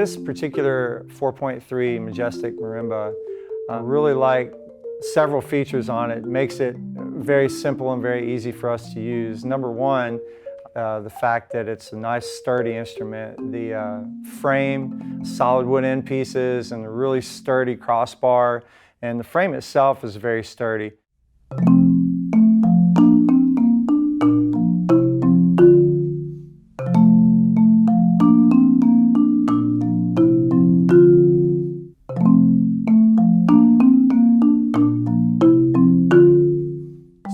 This particular 4.3 Majestic Marimba, I really like several features on it. It makes it very simple and very easy for us to use. Number one, the fact that it's a nice sturdy instrument. The frame, solid wood end pieces, and a really sturdy crossbar, and the frame itself is very sturdy.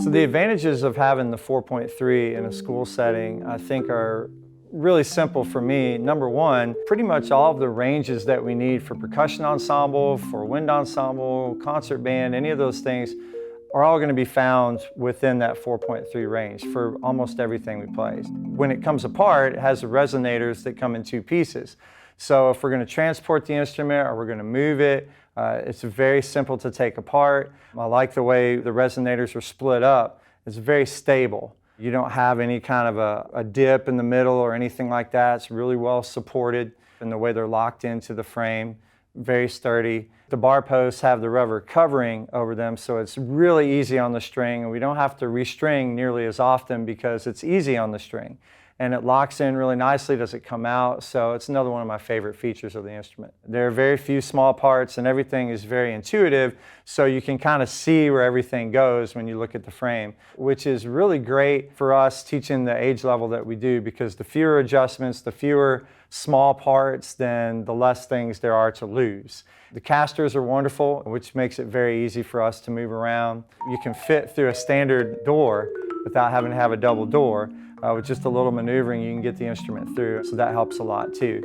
So the advantages of having the 4.3 in a school setting, I think, are really simple for me. Number one, pretty much all of the ranges that we need for percussion ensemble, for wind ensemble, concert band, any of those things are all going to be found within that 4.3 range for almost everything we play. When it comes apart, it has the resonators that come in two pieces. So if we're going to transport the instrument or we're going to move it, it's very simple to take apart. I like the way the resonators are split up. It's very stable. You don't have any kind of a dip in the middle or anything like that. It's really well supported in the way they're locked into the frame. Very sturdy. The bar posts have the rubber covering over them, so it's really easy on the string, and we don't have to restring nearly as often because it's easy on the string. And it locks in really nicely, doesn't come out, so it's another one of my favorite features of the instrument. There are very few small parts and everything is very intuitive, so you can kind of see where everything goes when you look at the frame, which is really great for us teaching the age level that we do, because the fewer adjustments, the fewer small parts, then the less things there are to lose. The casters are wonderful, which makes it very easy for us to move around. You can fit through a standard door without having to have a double door. With just a little maneuvering, you can get the instrument through, so that helps a lot too.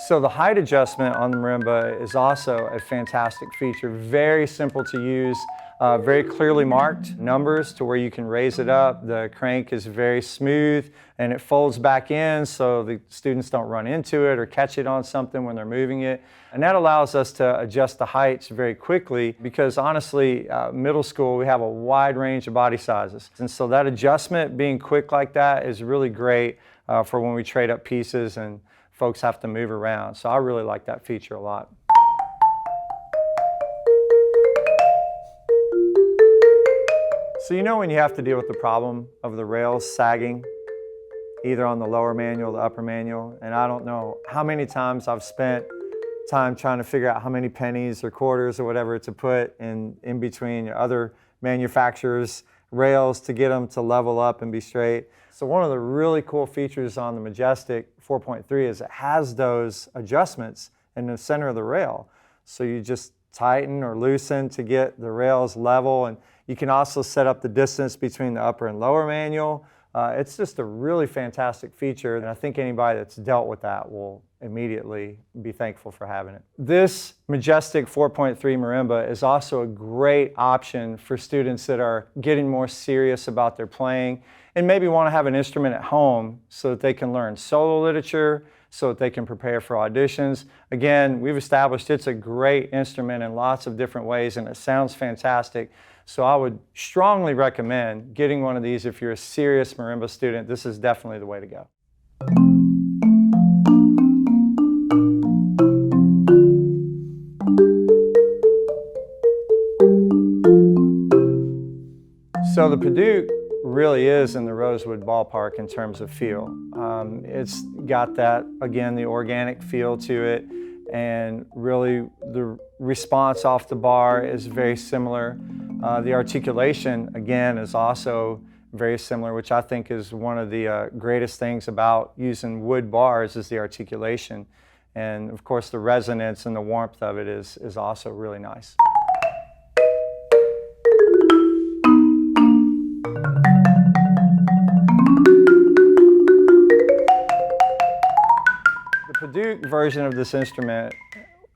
So the height adjustment on the marimba is also a fantastic feature. Very simple to use, very clearly marked numbers to where you can raise it up. The crank is very smooth and it folds back in so the students don't run into it or catch it on something when they're moving it. And that allows us to adjust the heights very quickly because honestly, middle school, we have a wide range of body sizes. And so that adjustment being quick like that is really great for when we trade up pieces and folks have to move around. So I really like that feature a lot. So you know when you have to deal with the problem of the rails sagging, either on the lower manual or the upper manual, and I don't know how many times I've spent time trying to figure out how many pennies or quarters or whatever to put in between other manufacturers' rails to get them to level up and be straight. So one of the really cool features on the Majestic 4.3 is it has those adjustments in the center of the rail. So you just tighten or loosen to get the rails level, and you can also set up the distance between the upper and lower manual. It's just a really fantastic feature, and I think anybody that's dealt with that will immediately be thankful for having it. This Majestic 4.3 Marimba is also a great option for students that are getting more serious about their playing and maybe want to have an instrument at home so that they can learn solo literature, so that they can prepare for auditions. Again, we've established it's a great instrument in lots of different ways and it sounds fantastic. So I would strongly recommend getting one of these if you're a serious marimba student. This is definitely the way to go. So the Padouk really is in the Rosewood ballpark in terms of feel. It's got that, again, the organic feel to it, and really the response off the bar is very similar. The articulation, again, is also very similar, which I think is one of the greatest things about using wood bars is the articulation. And of course the resonance and the warmth of it is also really nice. The Padouk version of this instrument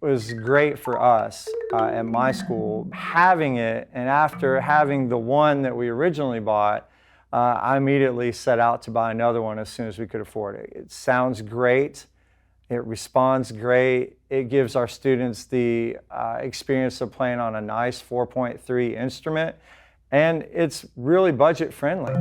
was great for us at my school. Having it, and after having the one that we originally bought, I immediately set out to buy another one as soon as we could afford it. It sounds great, it responds great, it gives our students the experience of playing on a nice 4.3 instrument, and it's really budget friendly.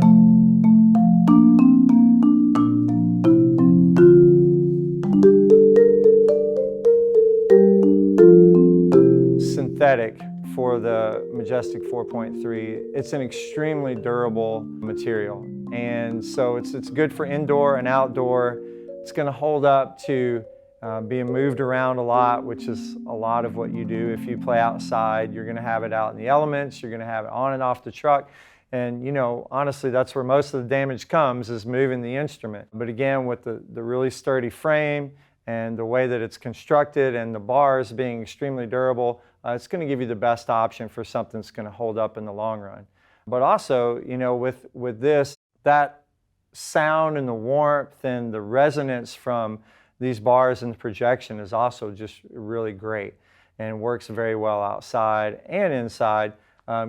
synthetic for the Majestic 4.3. It's an extremely durable material, and so it's good for indoor and outdoor. It's going to hold up to being moved around a lot, which is a lot of what you do. If you play outside, you're going to have it out in the elements, you're going to have it on and off the truck. And you know, honestly, that's where most of the damage comes, is moving the instrument. But again, with the really sturdy frame and the way that it's constructed and the bars being extremely durable, it's going to give you the best option for something that's going to hold up in the long run. But also, you know, with this, that sound and the warmth and the resonance from these bars and the projection is also just really great, and works very well outside and inside.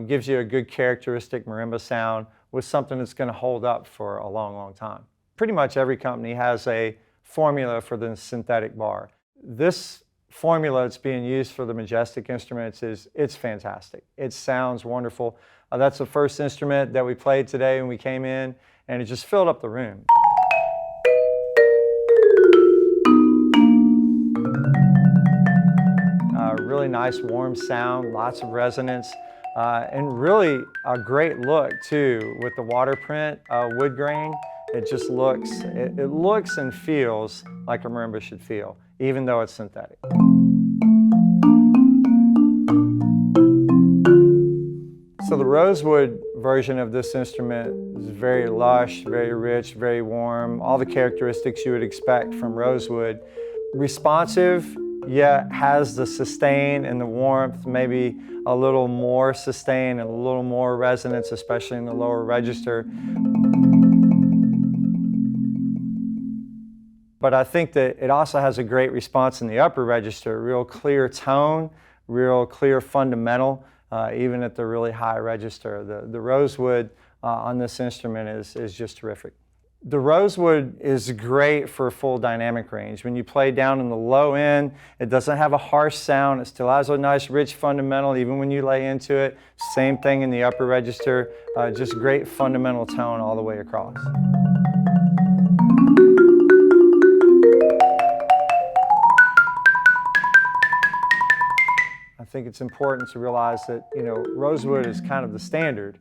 Gives you a good characteristic marimba sound with something that's going to hold up for a long, long time. Pretty much every company has a formula for the synthetic bar. This formula that's being used for the Majestic instruments it's fantastic. It sounds wonderful. That's the first instrument that we played today when we came in, and it just filled up the room. Really nice warm sound, lots of resonance. And really a great look too with the water print wood grain. It just looks, it looks and feels like a marimba should feel, even though it's synthetic. So the Rosewood version of this instrument is very lush, very rich, very warm, all the characteristics you would expect from Rosewood. Responsive, yet has the sustain and the warmth, maybe a little more sustain and a little more resonance, especially in the lower register. But I think that it also has a great response in the upper register, real clear tone, real clear fundamental, even at the really high register. The Rosewood on this instrument is just terrific. The Rosewood is great for full dynamic range. When you play down in the low end, it doesn't have a harsh sound. It still has a nice rich fundamental even when you lay into it. Same thing in the upper register, just great fundamental tone all the way across. I think it's important to realize that, you know, Rosewood is kind of the standard.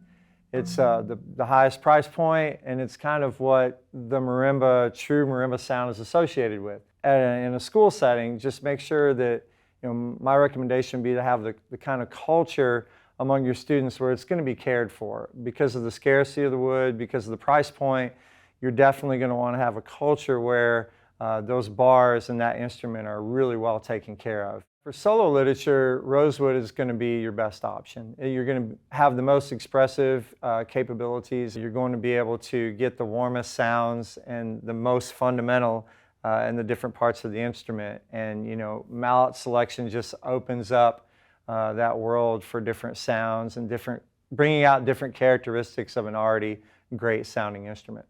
It's the highest price point, and it's kind of what the marimba, true marimba sound is associated with. In a school setting, just make sure that, you know, my recommendation would be to have the kind of culture among your students where it's going to be cared for. Because of the scarcity of the wood, because of the price point, you're definitely going to want to have a culture where those bars and that instrument are really well taken care of. For solo literature, Rosewood is going to be your best option. You're going to have the most expressive capabilities. You're going to be able to get the warmest sounds and the most fundamental in the different parts of the instrument. And, you know, mallet selection just opens up that world for different sounds and bringing out different characteristics of an already great sounding instrument.